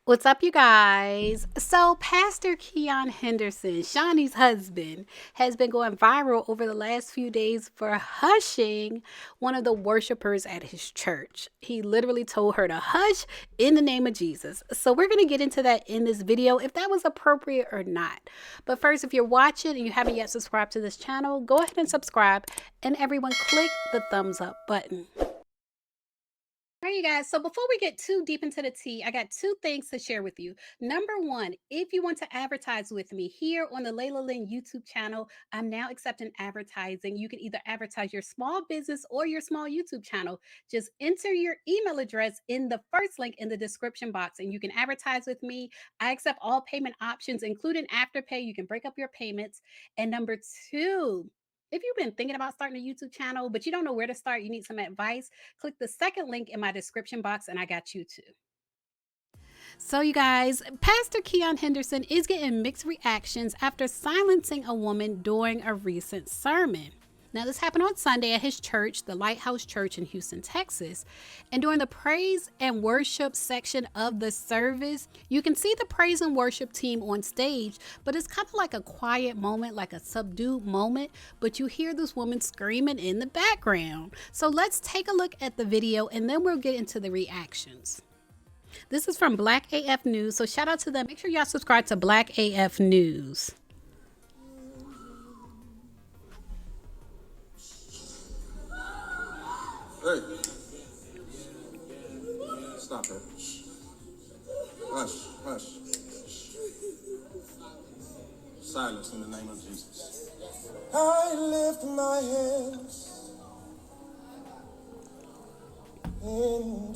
What's up, you guys? So, Pastor Keion Henderson, Shawnee's husband, has been going viral over the last few days for hushing one of the worshipers at his church. He literally told her to hush in the name of Jesus. So, we're going to get into that in this video, if that was appropriate or not. But first, if you're watching and you haven't yet subscribed to this channel, go ahead and subscribe, and everyone click the thumbs up button. All right, you guys. So before we get too deep into the tea, I got two things to share with you. Number one, if you want to advertise with me here on the Layla Lynn YouTube channel, I'm now accepting advertising. You can either advertise your small business or your small YouTube channel. Just enter your email address in the first link in the description box and you can advertise with me. I accept all payment options, including Afterpay. You can break up your payments. And number two, if you've been thinking about starting a YouTube channel, but you don't know where to start, you need some advice, click the second link in my description box and I got you too. So, you guys, Pastor Keion Henderson is getting mixed reactions after silencing a woman during a recent sermon. Now, this happened on Sunday at his church, the Lighthouse Church in Houston, Texas. And during the praise and worship section of the service, you can see the praise and worship team on stage, but it's kind of like a quiet moment, like a subdued moment, but you hear this woman screaming in the background. So let's take a look at the video and then we'll get into the reactions. This is from Black AF News, so shout out to them. Make sure y'all subscribe to Black AF News. Hey, stop it. Hush, hush. Silence in the name of Jesus. I lift my hands and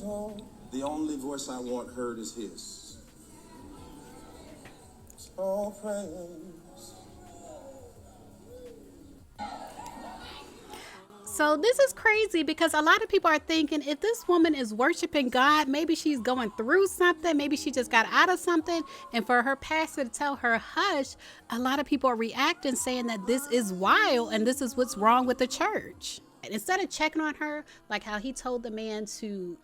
the only voice I want heard is his. So praise. So this is crazy because a lot of people are thinking if this woman is worshiping God, maybe she's going through something, maybe she just got out of something, and for her pastor to tell her hush, a lot of people are reacting saying that this is wild and this is what's wrong with the church. Instead of checking on her, like how he told the man to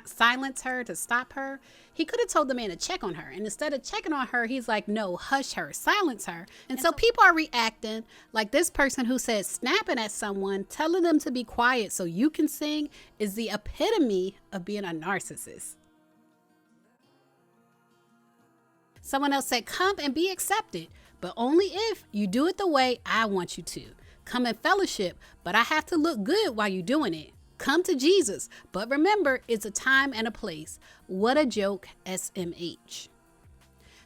silence her, to stop her, he could have told the man to check on her. And instead of checking on her, he's like, no, hush her, silence her. And so people are reacting like this person who said snapping at someone, telling them to be quiet so you can sing is the epitome of being a narcissist. Someone else said, come and be accepted, but only if you do it the way I want you to. Come in fellowship, but I have to look good while you're doing it. Come to Jesus, but remember, it's a time and a place. What a joke, SMH.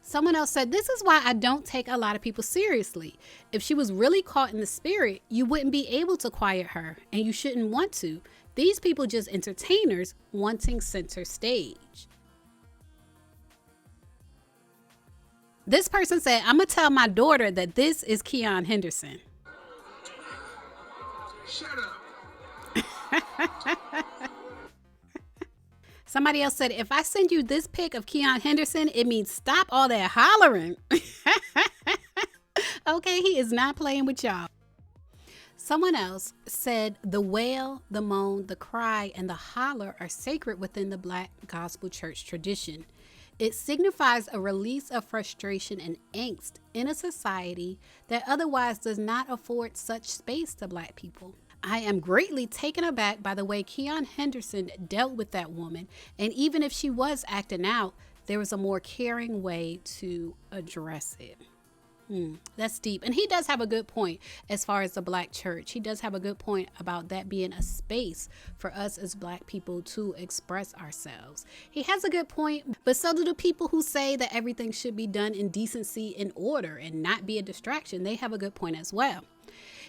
Someone else said, this is why I don't take a lot of people seriously. If she was really caught in the spirit, you wouldn't be able to quiet her, and you shouldn't want to. These people just entertainers wanting center stage. This person said, I'm going to tell my daughter that this is Keion Henderson. Shut up. Somebody else said, if I send you this pic of Keion Henderson, it means stop all that hollering. Okay, he is not playing with y'all. Someone else said the wail, the moan, the cry, and the holler are sacred within the Black gospel church tradition. It signifies a release of frustration and angst in a society that otherwise does not afford such space to Black people. I am greatly taken aback by the way Keion Henderson dealt with that woman, and even if she was acting out, there was a more caring way to address it. That's deep. And he does have a good point as far as the Black church. He does have a good point about that being a space for us as Black people to express ourselves. He has a good point, but so do the people who say that everything should be done in decency and order and not be a distraction. They have a good point as well.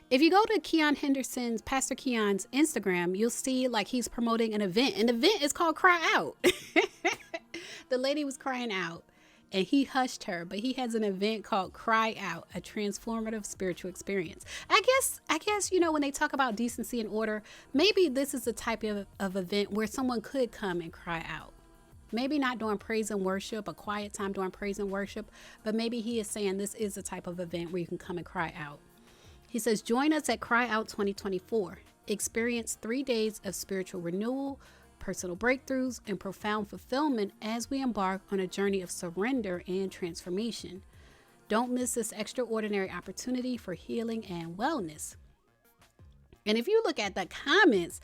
If you go to Keion Henderson's, Pastor Keion's Instagram, you'll see like he's promoting an event. An event is called Cry Out. The lady was crying out and he hushed her, but he has an event called Cry Out, a transformative spiritual experience. I guess, you know, when they talk about decency and order, maybe this is the type of event where someone could come and cry out. Maybe not during praise and worship, a quiet time during praise and worship, but maybe he is saying this is the type of event where you can come and cry out. He says, join us at Cry Out 2024. Experience 3 days of spiritual renewal, personal breakthroughs, and profound fulfillment as we embark on a journey of surrender and transformation. Don't miss this extraordinary opportunity for healing and wellness. And if you look at the comments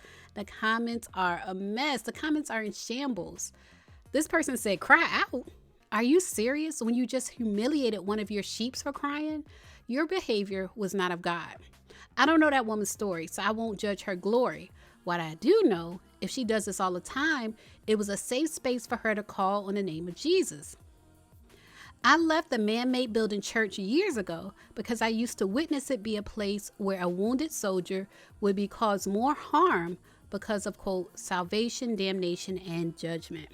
are a mess. The comments are in shambles. This person said, cry out. Are you serious when you just humiliated one of your sheeps for crying? Your behavior was not of God. I don't know that woman's story, so I won't judge her glory. What I do know, if she does this all the time, it was a safe space for her to call on the name of Jesus. I left the man-made building church years ago because I used to witness it be a place where a wounded soldier would be caused more harm because of, quote, salvation, damnation, and judgment.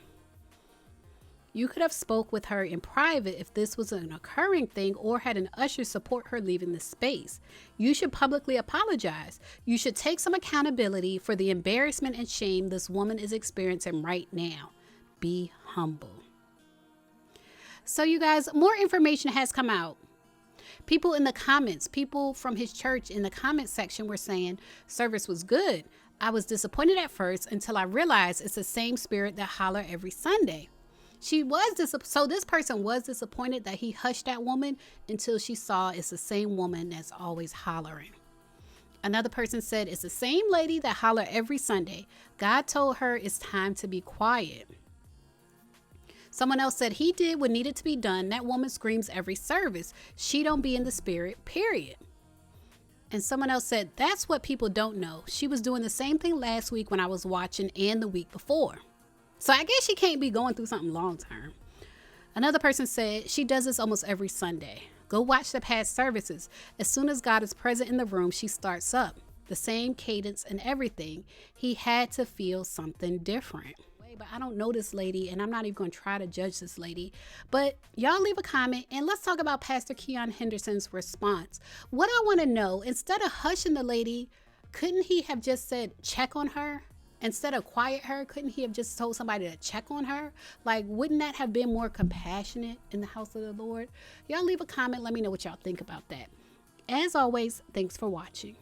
You could have spoke with her in private if this was an occurring thing or had an usher support her leaving the space. You should publicly apologize. You should take some accountability for the embarrassment and shame this woman is experiencing right now. Be humble. So you guys, more information has come out. People in the comments, people from his church in the comment section were saying service was good. I was disappointed at first until I realized it's the same spirit that holler every Sunday. So this person was disappointed that he hushed that woman until she saw it's the same woman that's always hollering. Another person said it's the same lady that holler every Sunday. God told her it's time to be quiet. Someone else said he did what needed to be done. That woman screams every service. She don't be in the spirit, period. And someone else said that's what people don't know. She was doing the same thing last week when I was watching and the week before. So I guess she can't be going through something long term. Another person said she does this almost every Sunday. Go watch the past services. As soon as God is present in the room, she starts up. The same cadence and everything. He had to feel something different. But I don't know this lady, and I'm not even going to try to judge this lady. But y'all leave a comment, and let's talk about Pastor Keion Henderson's response. What I want to know, instead of hushing the lady, couldn't he have just said, check on her? Instead of quiet her, couldn't he have just told somebody to check on her? Like, wouldn't that have been more compassionate in the house of the Lord? Y'all leave a comment. Let me know what y'all think about that. As always, thanks for watching.